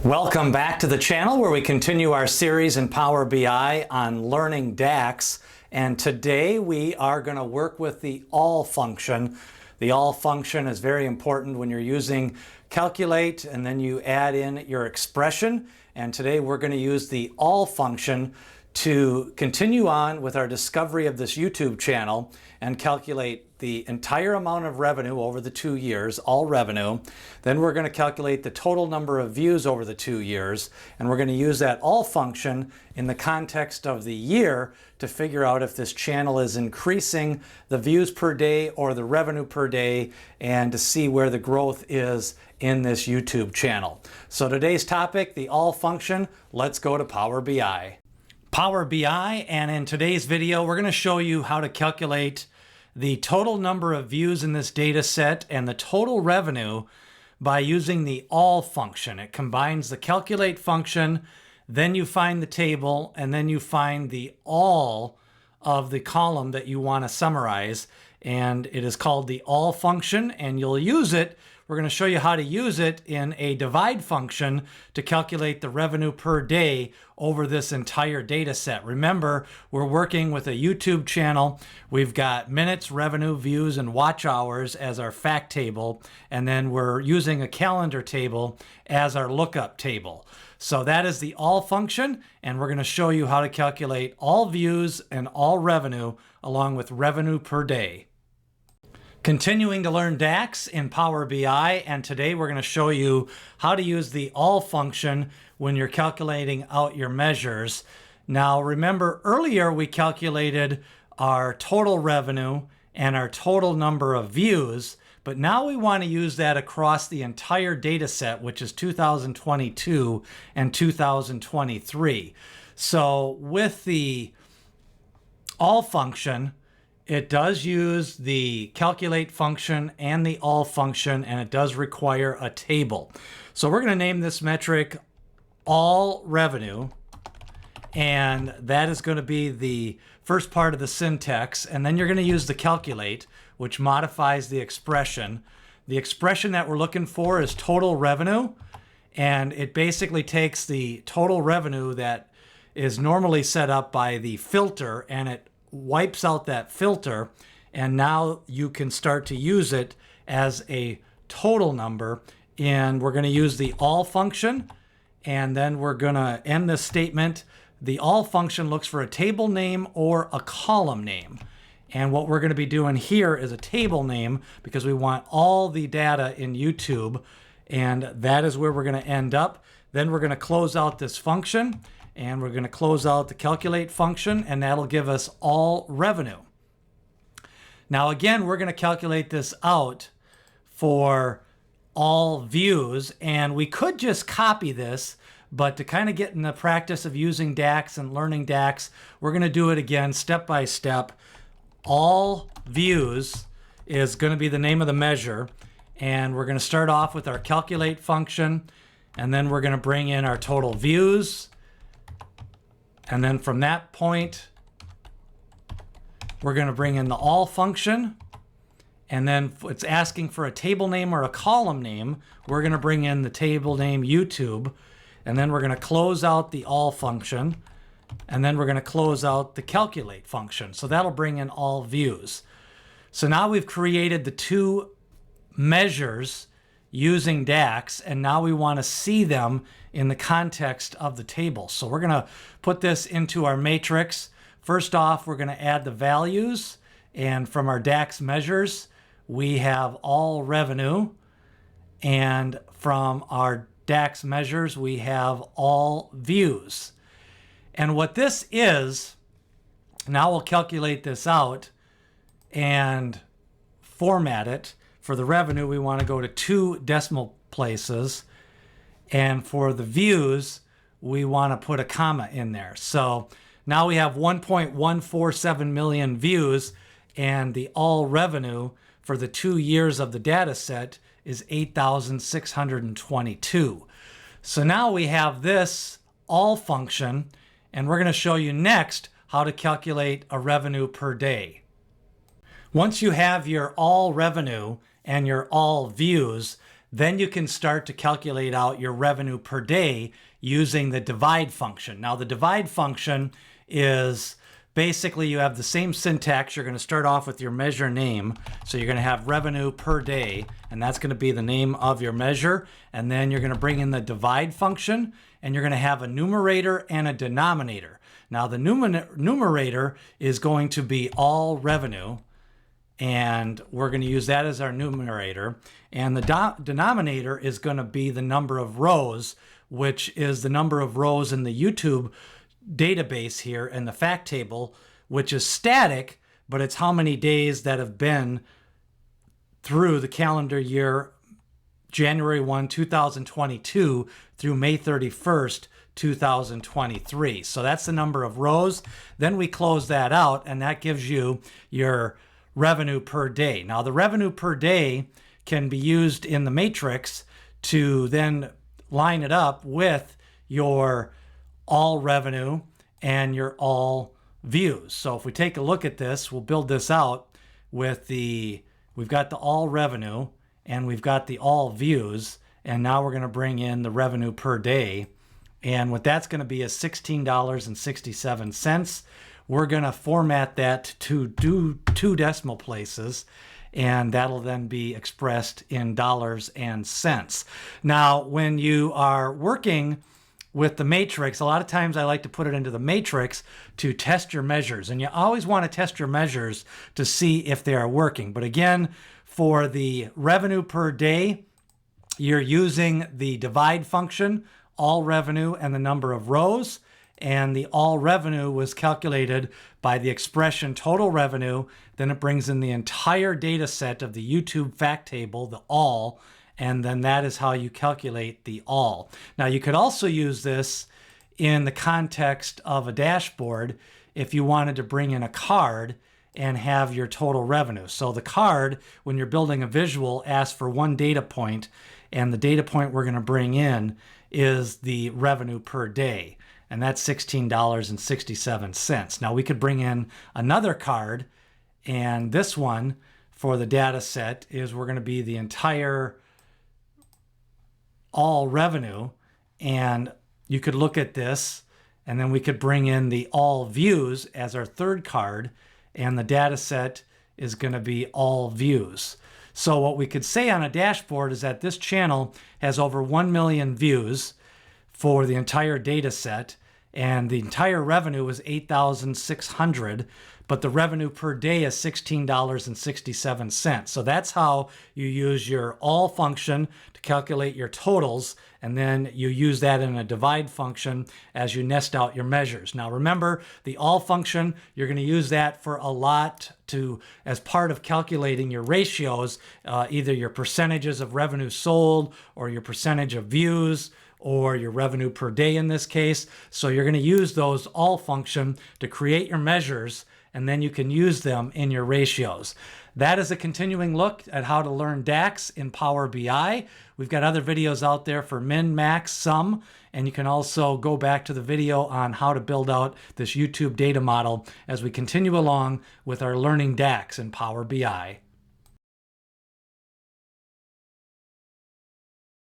Welcome back to the channel where we continue our series in Power BI on learning DAX. And today we are going to work with the all function. The all function is very important when you're using calculate and then you add in your expression. And today we're going to use the all function to continue on with our discovery of this YouTube channel and calculate the entire amount of revenue over the 2 years, all revenue. Then we're going to calculate the total number of views over the 2 years, and we're going to use that all function in the context of the year to figure out if this channel is increasing the views per day or the revenue per day, and to see where the growth is in this YouTube channel. So today's topic, the all function. Let's go to Power BI. Power BI, and in today's video we're going to show you how to calculate the total number of views in this data set and the total revenue by using the all function. It combines the calculate function, then you find the table, and then you find the all of the column that you want to summarize, and it is called the all function, and you'll use it. We're going to show you how to use it in a divide function to calculate the revenue per day over this entire data set. Remember, we're working with a YouTube channel. We've got minutes, revenue, views, and watch hours as our fact table, and then we're using a calendar table as our lookup table. So that is the all function, and we're going to show you how to calculate all views and all revenue along with revenue per day. Continuing to learn DAX in Power BI, and today we're going to show you how to use the all function when you're calculating out your measures. Now remember, earlier we calculated our total revenue and our total number of views, but now we want to use that across the entire data set, which is 2022 and 2023. So with the all function, it does use the calculate function and the all function, and it does require a table. So we're going to name this metric all revenue, and that is going to be the first part of the syntax. And then you're going to use the calculate, which modifies the expression. The expression that we're looking for is total revenue, and it basically takes the total revenue that is normally set up by the filter, and it wipes out that filter, and now you can start to use it as a total number. And we're going to use the all function, and then we're going to end this statement. The all function looks for a table name or a column name, and what we're going to be doing here is a table name because we want all the data in YouTube, and that is where we're going to end up. Then we're going to close out this function, and we're going to close out the calculate function, and that'll give us all revenue. Now again, we're going to calculate this out for all views, and we could just copy this, but to kind of get in the practice of using DAX and learning DAX, we're going to do it again step by step. All views is going to be the name of the measure, and we're going to start off with our calculate function, and then we're going to bring in our total views. And then from that point, we're going to bring in the all function. And then it's asking for a table name or a column name. We're going to bring in the table name YouTube. And then we're going to close out the all function. And then we're going to close out the calculate function. So that'll bring in all views. So now we've created the two measures using DAX, and now we want to see them in the context of the table. So we're going to put this into our matrix. First off, we're going to add the values, and from our DAX measures, we have all revenue, and from our DAX measures, we have all views. And what this is, now we'll calculate this out and format it. For the revenue, we want to go to 2 decimal places. And for the views, we want to put a comma in there. So now we have 1.147 million views, and the all revenue for the 2 years of the data set is 8,622. So now we have this all function, and we're going to show you next how to calculate a revenue per day. Once you have your all revenue and your all views, then you can start to calculate out your revenue per day using the divide function. Now, the divide function is basically you have the same syntax. You're going to start off with your measure name. So you're going to have revenue per day, and that's going to be the name of your measure. And then you're going to bring in the divide function, and you're going to have a numerator and a denominator. Now, the numerator is going to be all revenue, and we're going to use that as our numerator. And the denominator is going to be the number of rows, which is the number of rows in the YouTube database here in the fact table, which is static, but it's how many days that have been through the calendar year January 1, 2022 through May 31st, 2023. So that's the number of rows. Then we close that out, and that gives you your revenue per day. Now, the revenue per day can be used in the matrix to then line it up with your all revenue and your all views. So if we take a look at this, we'll build this out with we've got the all revenue and we've got the all views, and now we're going to bring in the revenue per day. And what that's going to be is $16.67. We're going to format that to do 2 decimal places, and that'll then be expressed in dollars and cents. Now, when you are working with the matrix, a lot of times I like to put it into the matrix to test your measures. And you always want to test your measures to see if they are working. But again, for the revenue per day, you're using the divide function, all revenue and the number of rows. And the all revenue was calculated by the expression total revenue. Then it brings in the entire data set of the YouTube fact table, the all, and then that is how you calculate the all. Now, you could also use this in the context of a dashboard if you wanted to bring in a card and have your total revenue. So the card, when you're building a visual, asks for 1 data point, and the data point we're going to bring in is the revenue per day, and that's $16.67. Now, we could bring in another card, and this one for the data set is we're going to be the entire all revenue, and you could look at this, and then we could bring in the all views as our third card, and the data set is going to be all views. So what we could say on a dashboard is that this channel has over 1 million views for the entire data set, and the entire revenue is $8,600, but the revenue per day is $16.67. So that's how you use your all function to calculate your totals, and then you use that in a divide function as you nest out your measures. Now remember, the all function, you're going to use that for a lot as part of calculating your ratios, either your percentages of revenue sold or your percentage of views, or your revenue per day in this case. So you're going to use those all function to create your measures, and then you can use them in your ratios. That is a continuing look at how to learn DAX in Power BI. We've got other videos out there for min, max, sum, and you can also go back to the video on how to build out this YouTube data model as we continue along with our learning DAX in Power BI.